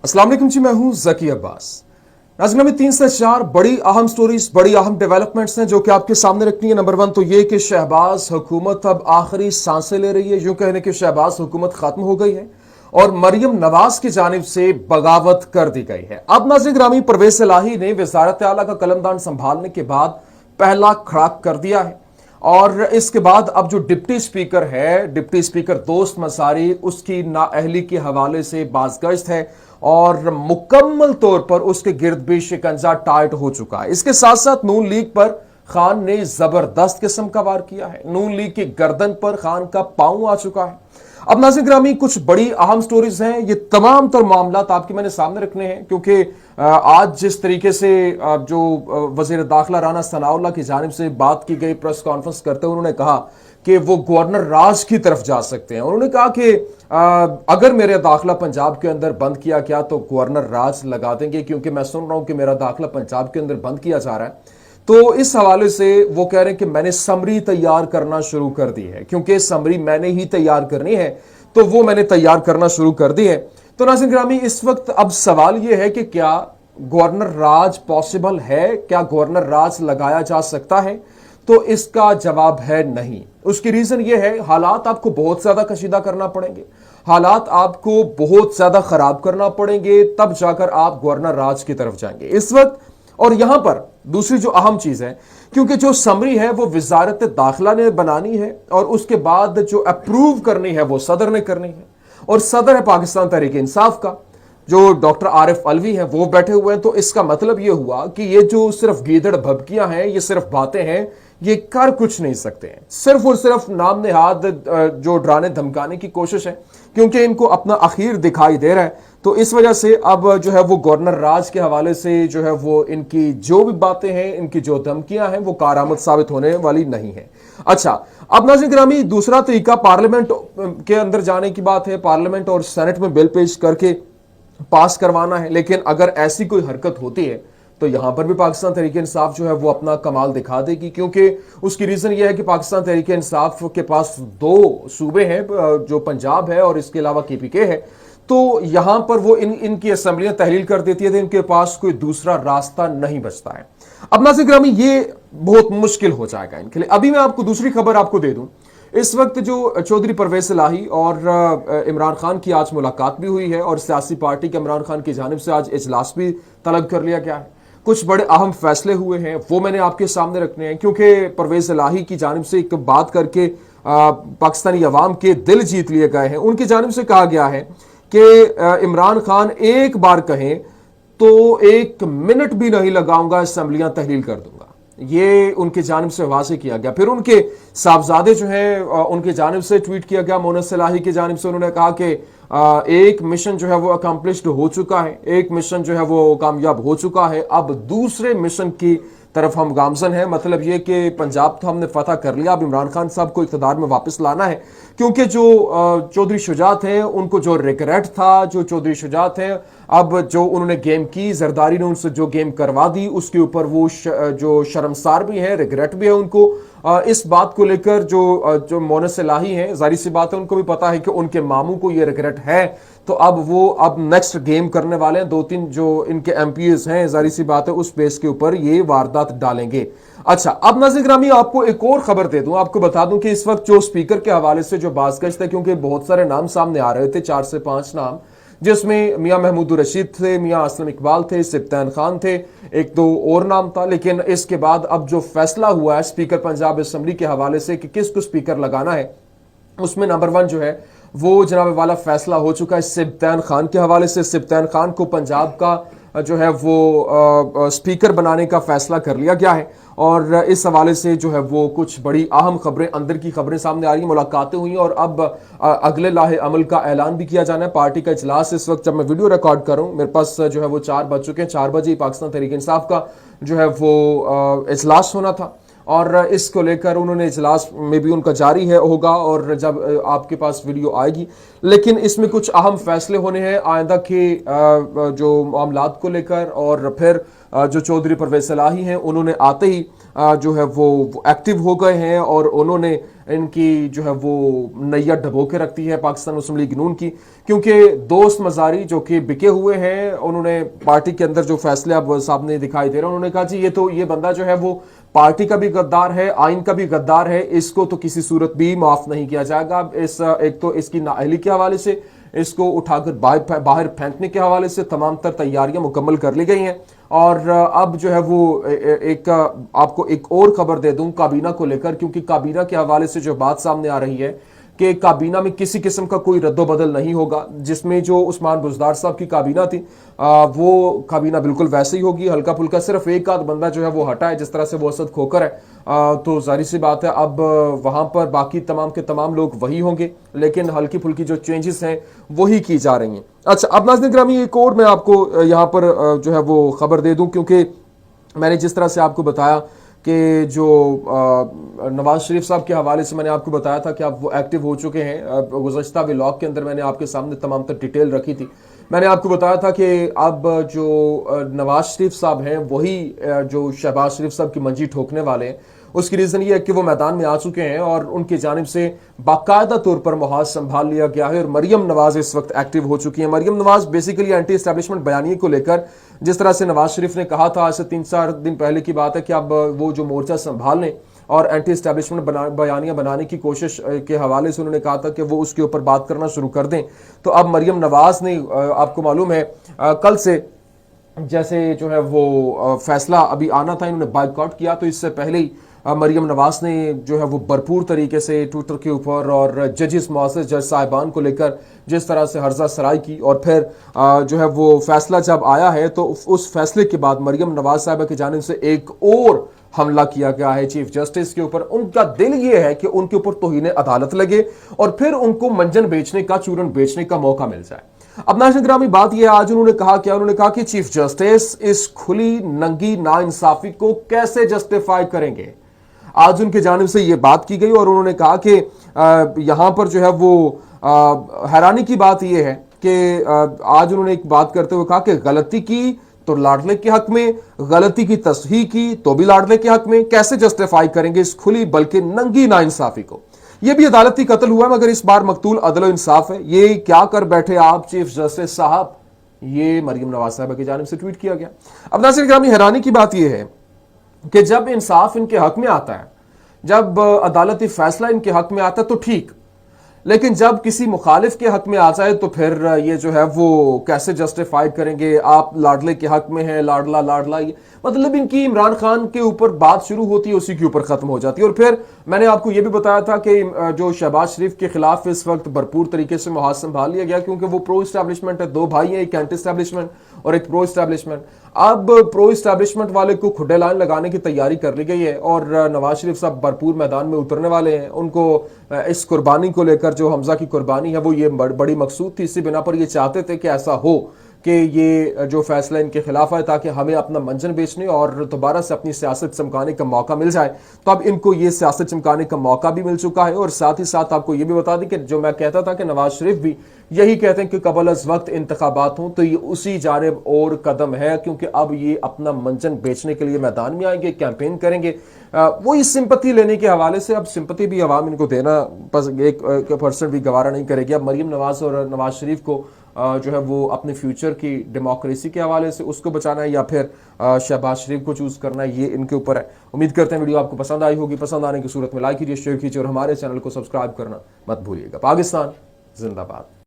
अस्सलाम वालेकुम जी, मैं हूं जकी अब्बास। नाज़रीन, में 3 से 4 बड़ी अहम स्टोरीज, बड़ी अहम डेवलपमेंट्स हैं जो कि आपके सामने रखनी है। नंबर 1 तो ये कि शहबाज हुकूमत अब आखिरी सांसें ले रही है। यूं कहने कि शहबाज हुकूमत खत्म हो गई है और मरियम नवाज की जानिब से बगावत कर दी गई है। अब नाज़रीन ग्रामी, परवेज इलाही ने वज़ारत आला का कलमदान संभालने के बाद पहला खड़ाक कर दिया है और इसके बाद अब जो डिप्टी स्पीकर है, डिप्टी स्पीकर दोस्त मसारी, उसकी नाअहली के हवाले से बाज़गश्त है और मुकम्मल तौर पर उसके गिर्द भी शिकंजा टाइट हो चुका है। इसके साथ साथ नून लीग पर खान ने जबरदस्त किस्म का वार किया है। नून लीग की गर्दन पर खान का पांव आ चुका है। अब नाज़रीन ग्रामी, कुछ बड़ी अहम स्टोरीज हैं। ये तमाम तर मामलात आपके मैंने सामने रखने हैं क्योंकि आज जिस तरीके से जो वजीर दाखिला राना सनाउल्लाह की जानिब से बात की गई प्रेस कॉन्फ्रेंस करते हुए, उन्होंने कहा कि वो गवर्नर राज की तरफ जा सकते हैं। उन्होंने कहा कि अगर मेरा दाखिला पंजाब के अंदर बंद किया गया तो गवर्नर राज लगा देंगे, क्योंकि मैं सुन रहा हूं कि मेरा दाखिला पंजाब के अंदर बंद किया जा रहा है। तो इस हवाले से वो कह रहे हैं कि मैंने समरी तैयार करना शुरू कर दी है, क्योंकि समरी मैंने ही तैयार करनी है, तो वो मैंने तैयार करना शुरू कर दी है। तो नाज़रीन ग्रामी, इस वक्त अब सवाल ये है कि क्या गवर्नर राज पॉसिबल है, क्या गवर्नर राज लगाया जा सकता है? तो इसका जवाब है नहीं। उसकी रीजन ये है, हालात आपको बहुत ज्यादा कशीदा करना पड़ेंगे, हालात आपको बहुत ज्यादा खराब करना पड़ेंगे, तब जाकर आप गवर्नर राज की तरफ जाएंगे इस वक्त। और यहां पर दूसरी जो अहम चीज है, क्योंकि जो समरी है वो वजारत दाखिला ने बनानी है और उसके बाद जो अप्रूव करनी है वो सदर ने करनी है, और सदर है पाकिस्तान तहरीक इंसाफ का, जो डॉक्टर आरिफ अलवी हैं वो बैठे हुए हैं। तो इसका मतलब ये हुआ कि ये जो सिर्फ गीदड़ भबकियां हैं, ये सिर्फ बातें हैं, ये कर कुछ नहीं सकते हैं। सिर्फ और सिर्फ नाम नेहाद जो डराने धमकाने की कोशिश है, क्योंकि इनको अपना अखीर दिखाई दे रहा है। तो इस वजह से अब जो है वो गवर्नर राज के हवाले से जो है वो इनकी जो भी बातें हैं, इनकी जो धमकियां हैं, वो कारआमद साबित होने वाली नहीं है। अच्छा, अब नाज़रीन ग्रामी, दूसरा तरीका पार्लियामेंट के अंदर जाने की बात है। पार्लियामेंट और सेनेट में बिल पेश करके पास करवाना है। लेकिन अगर ऐसी कोई हरकत होती है तो यहां पर भी पाकिस्तान तहरीक इंसाफ जो है वो अपना कमाल दिखा देगी, क्योंकि उसकी रीजन ये है कि पाकिस्तान तहरीक इंसाफ के पास 2 सूबे हैं, जो पंजाब है और इसके अलावा केपीके है। तो यहां पर वो इनकी असेंबलियां तहलील कर देती है, तो इनके पास कोई दूसरा रास्ता नहीं बचता है। अब नाज़रीन ग्रामी, ये बहुत मुश्किल हो जाएगा इनके लिए। अभी मैं आपको दूसरी खबर आपको दे दूं। इस वक्त जो चौधरी परवेज इलाही और इमरान खान की आज मुलाकात भी हुई है और सियासी पार्टी के इमरान खान की जानिब से आज इजलास भी तलब कर लिया गया है। कुछ बड़े अहम फैसले हुए हैं, वो मैंने आपके सामने रखने हैं, क्योंकि परवेज इलाही की जानिब से एक बात करके पाकिस्तानी अवाम के दिल जीत लिए गए हैं। उनकी जानिब से कहा गया है कि इमरान खान एक बार कहें तो 1 मिनट भी नहीं लगाऊंगा, असेंबलियां तहलील कर दूंगा। ये उनकी जानिब से वाज़ेह किया गया। फिर उनके साहबजादे जो हैं, उनकी जानिब से ट्वीट किया गया, मोनस इलाही की जानिब से। उन्होंने कहा कि एक मिशन जो है वो अकम्प्लिश्ड हो चुका है, एक मिशन जो है वो कामयाब हो चुका है, अब दूसरे मिशन की तरफ हम गामजन हैं। मतलब ये कि पंजाब तो हमने फतह कर लिया, अब इमरान खान साहब को इक़्तिदार में वापस लाना है, क्योंकि जो चौधरी शुजात हैं उनको जो रिग्रेट था, जो चौधरी शुजात हैं अब जो उन्होंने गेम की, जरदारी ने उनसे जो गेम करवा दी, उसके ऊपर वो जो शर्मसार भी है, रिग्रेट भी है उनको। इस बात को लेकर जो मोनस इलाही हैं, जाहिर सी बात है उनको भी पता है कि उनके मामू को ये रिग्रेट है, तो अब नेक्स्ट गेम करने वाले हैं। 2-3 जो इनके एमपीएस हैं, जाहिर सी बात है उस बेस के ऊपर ये वारदात डालेंगे। अच्छा, अब नाज़रीन ग्रामी, आपको एक और खबर दे दूं, आपको बता दूं कि इस वक्त जो स्पीकर के हवाले से जो बाज़गश्त है, क्योंकि बहुत सारे नाम सामने आ रहे थे, 4 से 5 नाम, जिसमें मियां महमूद रशीद थे, मियां असलम इकबाल थे, सिब्तैन खान थे, 1-2 और नाम था। लेकिन इसके बाद अब जो फैसला हुआ है स्पीकर पंजाब असेंबली के हवाले से कि किसको स्पीकर लगाना है, उसमें नंबर 1 जो है वो जनाब वाला फैसला हो चुका है सिब्तैन खान के हवाले से। सिब्तैन खान को पंजाब का जो है वो स्पीकर बनाने का फैसला कर लिया गया है और इस हवाले से जो है वो कुछ बड़ी अहम खबरें, अंदर की खबरें सामने आ रही हैं। मुलाकातें हुई और अब अगले लाहे अमल का ऐलान भी किया जाना है। पार्टी का इजलास इस वक्त जब मैं वीडियो रिकॉर्ड कर रहा हूं, मेरे पास जो है वो 4 बज चुके हैं। 4 बजे पाकिस्तान तहरीक इंसाफ का जो है वो इजलास होना था اور اس کو لے کر انہوں نے اجلاس میں بھی ان کا جاری ہے ہوگا اور جب آپ کے پاس ویڈیو آئے گی، لیکن اس میں کچھ اہم فیصلے ہونے ہیں آئندہ کے جو معاملات کو لے کر، اور پھر جو چودھری پرویز الہی ہیں انہوں نے آتے ہی جو ہے وہ ایکٹیو ہو گئے ہیں اور انہوں نے ان کی جو ہے وہ نیا ڈبو کے رکھتی ہے پاکستان مسلم لیگ نون کی، کیونکہ دوست مزاری جو کہ بکے ہوئے ہیں، انہوں نے پارٹی کے اندر جو فیصلے اب سامنے دکھائی دے رہے ہیں، انہوں نے کہا جی یہ بندہ جو ہے وہ پارٹی کا بھی غدار ہے، آئین کا بھی غدار ہے، اس کو تو کسی صورت بھی معاف نہیں کیا جائے گا۔ ایک تو اس کی نااہلی کے حوالے سے اس کو اٹھا کر باہر پھینکنے کے حوالے سے تمام تر تیاریاں مکمل کر لی گئی ہیں، اور اب جو ہے وہ آپ کو ایک اور خبر دے دوں کابینہ کو لے کر، کیونکہ کابینہ کے حوالے سے جو بات سامنے آ رہی ہے کہ کابینہ میں کسی قسم کا کوئی رد و بدل نہیں ہوگا، جس میں جو عثمان بزدار صاحب کی کابینہ تھی وہ کابینہ بالکل ویسے ہی ہوگی، ہلکا پھلکا صرف ایک آدھ بندہ جو ہے وہ ہٹا ہے، جس طرح سے وہ اسد کھوکر ہے، تو ظاہر سی بات ہے اب وہاں پر باقی تمام کے تمام لوگ وہی ہوں گے، لیکن ہلکی پھلکی جو چینجز ہیں وہی کی جا رہی ہیں۔ اچھا، اب ناظرین گرامی ایک اور میں آپ کو یہاں پر جو ہے وہ خبر دے دوں، کیونکہ میں نے جس طرح سے آپ کو بتایا کہ جو نواز شریف صاحب کے حوالے سے میں نے آپ کو بتایا تھا کہ اب وہ ایکٹیو ہو چکے ہیں، گزشتہ ولاگ کے اندر میں نے آپ کے سامنے تمام تر ڈیٹیل رکھی تھی، میں نے آپ کو بتایا تھا کہ اب جو نواز شریف صاحب ہیں وہی جو شہباز شریف صاحب کی منجی ٹھوکنے والے ہیں، اس کی ریزن یہ ہے کہ وہ میدان میں آ چکے ہیں اور ان کی جانب سے باقاعدہ طور پر محاذ سنبھال لیا گیا ہے، اور مریم نواز اس وقت ایکٹیو ہو چکی ہیں۔ Maryam Nawaz basically anti establishment بیانیے کو لے کر، جس طرح سے نواز شریف نے کہا تھا آج سے 3-4 دن پہلے کی بات ہے کہ اب وہ جو مورچہ سنبھال لیں اور اینٹی اسٹیبلشمنٹ بیانیاں بنانے کی کوشش کے حوالے سے انہوں نے کہا تھا کہ وہ اس کے اوپر بات کرنا شروع کر دیں، تو اب مریم نواز نے آپ کو معلوم ہے کل سے جیسے جو ہے وہ فیصلہ ابھی آنا تھا، انہوں نے بائیکاٹ کیا، تو اس سے پہلے ہی مریم نواز نے جو ہے وہ بھرپور طریقے سے ٹویٹر کے اوپر اور ججز معزز جج صاحبان کو لے کر جس طرح سے ہرزہ سرائی کی، اور پھر جو ہے وہ فیصلہ جب آیا ہے تو اس فیصلے کے بعد مریم نواز صاحبہ کی جانب سے ایک اور حملہ کیا گیا ہے چیف جسٹس کے اوپر۔ ان کا دل یہ ہے کہ ان کے اوپر توہین عدالت لگے اور پھر ان کو منجن بیچنے کا، چورن بیچنے کا موقع مل جائے۔ اب ناظرین گرامی بات یہ ہے، آج انہوں نے کہا کہ چیف جسٹس اس کھلی ننگی ناانصافی کو کیسے جسٹیفائی کریں گے۔ آج ان کی جانب سے یہ بات کی گئی اور انہوں نے کہا کہ یہاں پر جو ہے وہ حیرانی کی بات یہ ہے کہ آج انہوں نے ایک بات کرتے ہوئے کہا کہ غلطی کی تو لاڈلے کے حق میں، غلطی کی تصحیح کی تو بھی لاڈلے کے حق میں، کیسے جسٹیفائی کریں گے اس کھلی بلکہ ننگی ناانصافی کو۔ یہ بھی عدالتی قتل ہوا مگر اس بار مقتول عدل و انصاف ہے، یہ کیا کر بیٹھے آپ چیف جسٹس صاحب، یہ مریم نواز صاحبہ کی جانب سے ٹویٹ کیا گیا۔ اب ناظرین گرامی حیرانی کی بات یہ ہے کہ جب انصاف ان کے حق میں آتا ہے، جب عدالتی فیصلہ ان کے حق میں آتا ہے تو ٹھیک، لیکن جب کسی مخالف کے حق میں آ جائے تو پھر یہ جو ہے وہ کیسے جسٹیفائی کریں گے، آپ لاڈلے کے حق میں ہیں، لاڈلا لاڈلا، مطلب ان کی عمران خان کے اوپر بات شروع ہوتی ہے اسی کے اوپر ختم ہو جاتی ہے۔ اور پھر میں نے آپ کو یہ بھی بتایا تھا کہ جو شہباز شریف کے خلاف اس وقت بھرپور طریقے سے محاذ سنبھال لیا گیا، کیونکہ وہ پرو اسٹیبلشمنٹ ہے، دو بھائی ہیں، ایک اینٹی اسٹیبلشمنٹ اور ایک پرو اسٹیبلشمنٹ۔ اب پرو اسٹیبلشمنٹ والے کو کھڈے لائن لگانے کی تیاری کر لی گئی ہے اور نواز شریف صاحب بھرپور میدان میں اترنے والے ہیں۔ ان کو اس قربانی کو لے کر جو حمزہ کی قربانی ہے وہ یہ بڑی مقصود تھی، اسی بنا پر یہ چاہتے تھے کہ ایسا ہو کہ یہ جو فیصلہ ان کے خلاف ہے تاکہ ہمیں اپنا منجن بیچنے اور دوبارہ سے اپنی سیاست چمکانے کا موقع مل جائے، تو اب ان کو یہ سیاست چمکانے کا موقع بھی مل چکا ہے۔ اور ساتھ ہی ساتھ آپ کو یہ بھی بتا دیں کہ جو میں کہتا تھا کہ نواز شریف بھی یہی کہتے ہیں کہ قبل از وقت انتخابات ہوں، تو یہ اسی جانب اور قدم ہے، کیونکہ اب یہ اپنا منجن بیچنے کے لیے میدان میں آئیں گے، کیمپین کریں گے۔ وہی سمپتی لینے کے حوالے سے اب سمپتی بھی عوام ان کو دینا 1% بھی گوارا نہیں کرے گی۔ اب مریم نواز اور نواز شریف کو جو ہے وہ اپنے فیوچر کی ڈیموکریسی کے حوالے سے اس کو بچانا ہے یا پھر شہباز شریف کو چوز کرنا ہے، یہ ان کے اوپر ہے۔ امید کرتے ہیں ویڈیو آپ کو پسند آئی ہوگی، پسند آنے کی صورت میں لائک کیجیے، شیئر کیجیے اور ہمارے چینل کو سبسکرائب کرنا مت بھولیے گا۔ پاکستان زندہ باد۔